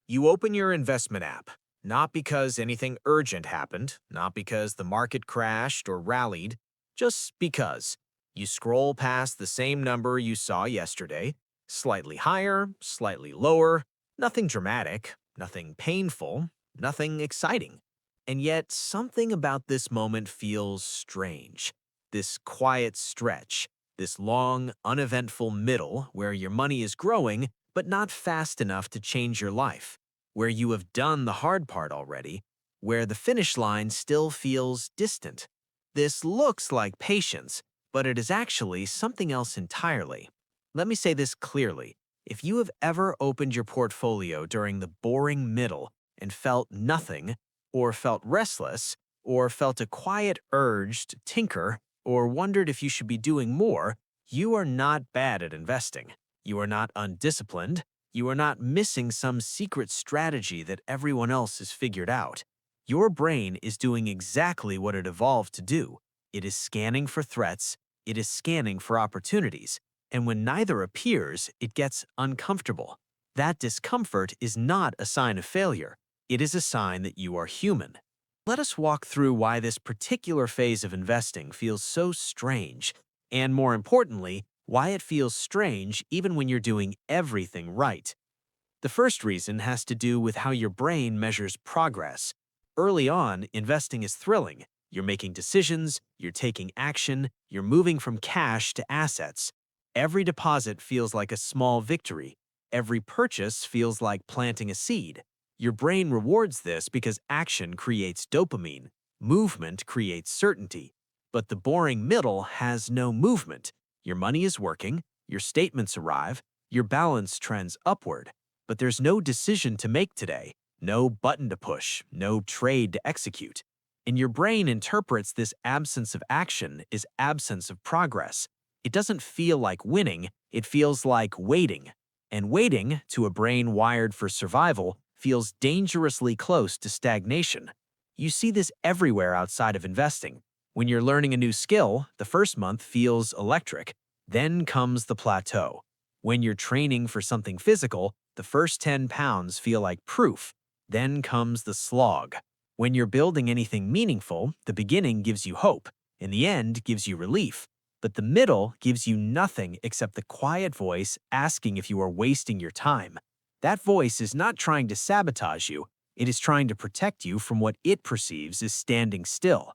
You open your investment app, not because anything urgent happened, not because the market crashed or rallied, just because. You scroll past the same number you saw yesterday, slightly higher, slightly lower, nothing dramatic, nothing painful, nothing exciting. And yet, something about this moment feels strange. This quiet stretch, this long, uneventful middle where your money is growing, but not fast enough to change your life, where you have done the hard part already, where the finish line still feels distant. This looks like patience, but it is actually something else entirely. Let me say this clearly. If you have ever opened your portfolio during the boring middle and felt nothing, or felt restless, or felt a quiet urge to tinker, or wondered if you should be doing more, you are not bad at investing. You are not undisciplined. You are not missing some secret strategy that everyone else has figured out. Your brain is doing exactly what it evolved to do. It is scanning for threats, it is scanning for opportunities, and when neither appears, it gets uncomfortable. That discomfort is not a sign of failure. It is a sign that you are human. Let us walk through why this particular phase of investing feels so strange, and more importantly, why it feels strange even when you're doing everything right. The first reason has to do with how your brain measures progress. Early on, investing is thrilling. You're making decisions, you're taking action, you're moving from cash to assets. Every deposit feels like a small victory. Every purchase feels like planting a seed. Your brain rewards this because action creates dopamine. Movement creates certainty. But the boring middle has no movement. Your money is working, your statements arrive, your balance trends upward. But there's no decision to make today, no button to push, no trade to execute. And your brain interprets this absence of action as absence of progress. It doesn't feel like winning, it feels like waiting. And waiting, to a brain wired for survival, feels dangerously close to stagnation. You see this everywhere outside of investing. When you're learning a new skill, the first month feels electric. Then comes the plateau. When you're training for something physical, the first 10 pounds feel like proof. Then comes the slog. When you're building anything meaningful, the beginning gives you hope, and the end gives you relief. But the middle gives you nothing except the quiet voice asking if you are wasting your time. That voice is not trying to sabotage you, it is trying to protect you from what it perceives as standing still.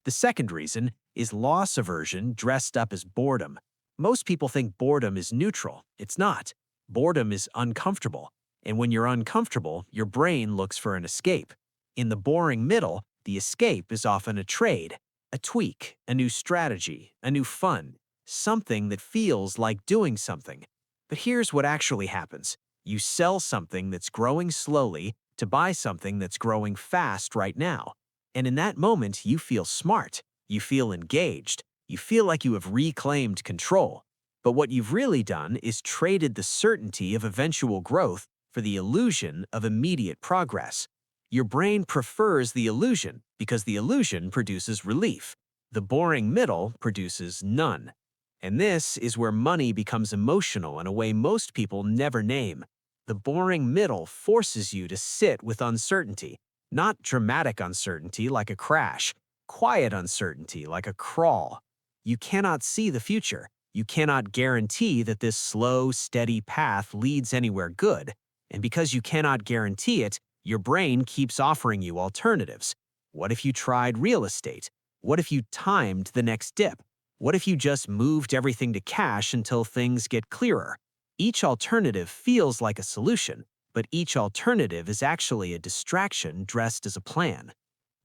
The second reason is loss aversion dressed up as boredom. Most people think boredom is neutral. It's not. Boredom is uncomfortable. And when you're uncomfortable, your brain looks for an escape. In the boring middle, the escape is often a trade, a tweak, a new strategy, a new fund, something that feels like doing something. But here's what actually happens. You sell something that's growing slowly to buy something that's growing fast right now. And in that moment, you feel smart, you feel engaged, you feel like you have reclaimed control. But what you've really done is traded the certainty of eventual growth for the illusion of immediate progress. Your brain prefers the illusion because the illusion produces relief. The boring middle produces none. And this is where money becomes emotional in a way most people never name. The boring middle forces you to sit with uncertainty. Not dramatic uncertainty like a crash, quiet uncertainty like a crawl. You cannot see the future. You cannot guarantee that this slow, steady path leads anywhere good. And because you cannot guarantee it, your brain keeps offering you alternatives. What if you tried real estate? What if you timed the next dip? What if you just moved everything to cash until things get clearer? Each alternative feels like a solution, but each alternative is actually a distraction dressed as a plan.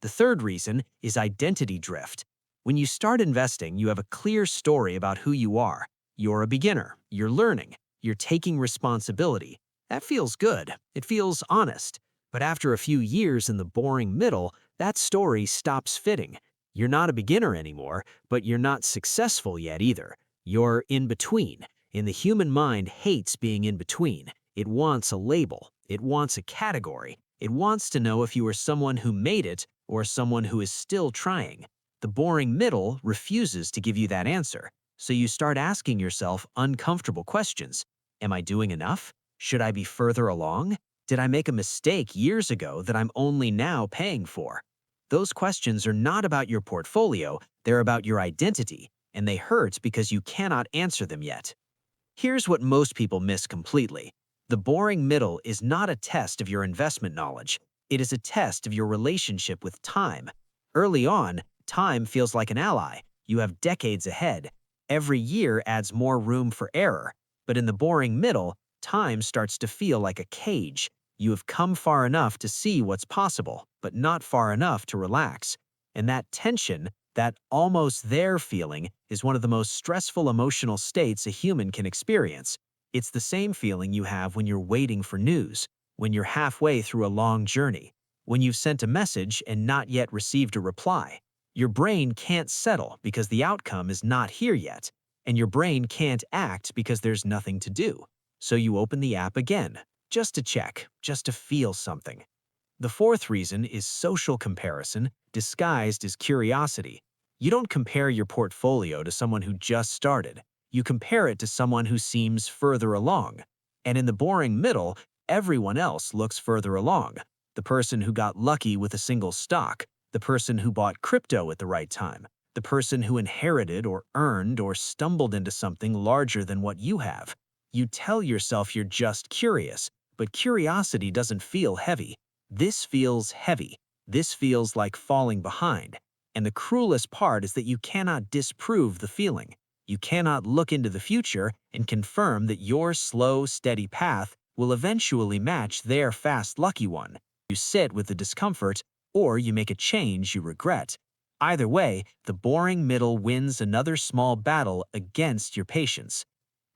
The third reason is identity drift. When you start investing, you have a clear story about who you are. You're a beginner, you're learning, you're taking responsibility. That feels good, it feels honest. But after a few years in the boring middle, that story stops fitting. You're not a beginner anymore, but you're not successful yet either. You're in between, and the human mind hates being in between. It wants a label. It wants a category. It wants to know if you are someone who made it or someone who is still trying. The boring middle refuses to give you that answer, so you start asking yourself uncomfortable questions. Am I doing enough? Should I be further along? Did I make a mistake years ago that I'm only now paying for? Those questions are not about your portfolio, they're about your identity, and they hurt because you cannot answer them yet. Here's what most people miss completely. The boring middle is not a test of your investment knowledge. It is a test of your relationship with time. Early on, time feels like an ally. You have decades ahead. Every year adds more room for error. But in the boring middle, time starts to feel like a cage. You have come far enough to see what's possible, but not far enough to relax. And that tension, that almost there feeling, is one of the most stressful emotional states a human can experience. It's the same feeling you have when you're waiting for news, when you're halfway through a long journey, when you've sent a message and not yet received a reply. Your brain can't settle because the outcome is not here yet, and your brain can't act because there's nothing to do. So you open the app again, just to check, just to feel something. The fourth reason is social comparison, disguised as curiosity. You don't compare your portfolio to someone who just started. You compare it to someone who seems further along. And in the boring middle, everyone else looks further along. The person who got lucky with a single stock, the person who bought crypto at the right time, the person who inherited or earned or stumbled into something larger than what you have. You tell yourself you're just curious, but curiosity doesn't feel heavy. This feels heavy. This feels like falling behind. And the cruelest part is that you cannot disprove the feeling. You cannot look into the future and confirm that your slow, steady path will eventually match their fast, lucky one. You sit with the discomfort, or you make a change you regret. Either way, the boring middle wins another small battle against your patience.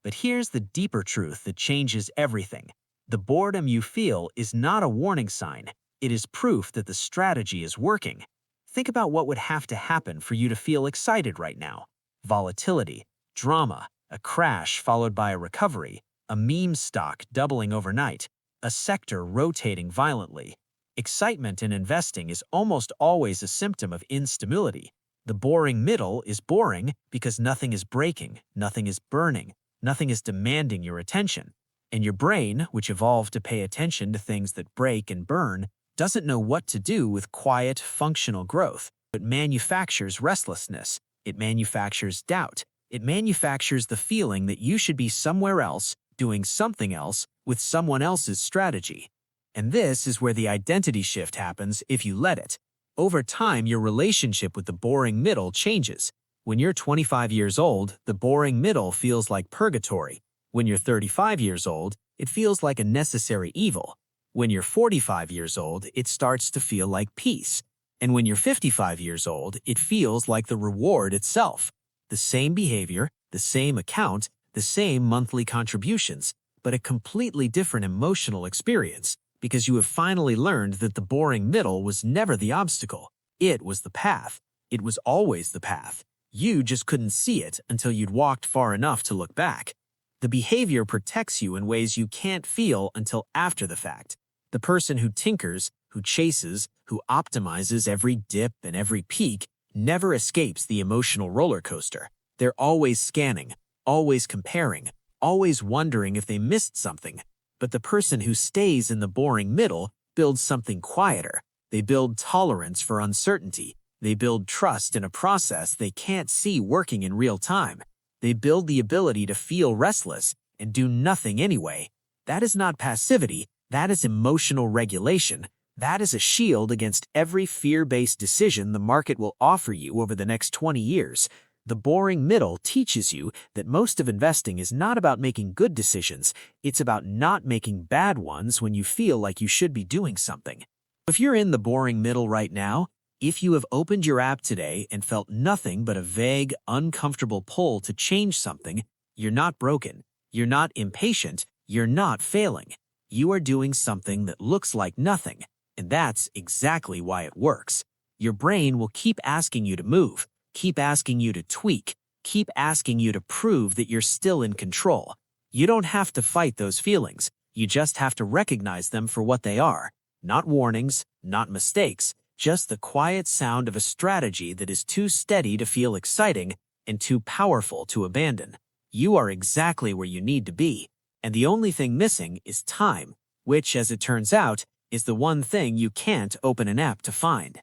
But here's the deeper truth that changes everything. The boredom you feel is not a warning sign. It is proof that the strategy is working. Think about what would have to happen for you to feel excited right now. Volatility, drama, a crash followed by a recovery, a meme stock doubling overnight, a sector rotating violently. Excitement in investing is almost always a symptom of instability. The boring middle is boring because nothing is breaking, nothing is burning, nothing is demanding your attention. And your brain, which evolved to pay attention to things that break and burn, doesn't know what to do with quiet, functional growth. It manufactures restlessness. It manufactures doubt. It manufactures the feeling that you should be somewhere else, doing something else, with someone else's strategy. And this is where the identity shift happens if you let it. Over time, your relationship with the boring middle changes. When you're 25 years old, the boring middle feels like purgatory. When you're 35 years old, it feels like a necessary evil. When you're 45 years old, it starts to feel like peace. And when you're 55 years old, it feels like the reward itself. The same behavior, the same account, the same monthly contributions, but a completely different emotional experience, because you have finally learned that the boring middle was never the obstacle. It was the path. It was always the path. You just couldn't see it until you'd walked far enough to look back. The behavior protects you in ways you can't feel until after the fact. The person who tinkers, who chases, who optimizes every dip and every peak never escapes the emotional roller coaster. They're always scanning, always comparing, always wondering if they missed something. But the person who stays in the boring middle builds something quieter. They build tolerance for uncertainty. They build trust in a process they can't see working in real time. They build the ability to feel restless and do nothing anyway. That is not passivity. That is emotional regulation. That is a shield against every fear-based decision the market will offer you over the next 20 years. The boring middle teaches you that most of investing is not about making good decisions. It's about not making bad ones when you feel like you should be doing something. If you're in the boring middle right now, if you have opened your app today and felt nothing but a vague, uncomfortable pull to change something, you're not broken. You're not impatient. You're not failing. You are doing something that looks like nothing, and that's exactly why it works. Your brain will keep asking you to move, keep asking you to tweak, keep asking you to prove that you're still in control. You don't have to fight those feelings. You just have to recognize them for what they are. Not warnings, not mistakes, just the quiet sound of a strategy that is too steady to feel exciting and too powerful to abandon. You are exactly where you need to be, and the only thing missing is time. which, as it turns out, is the one thing you can't open an app to find.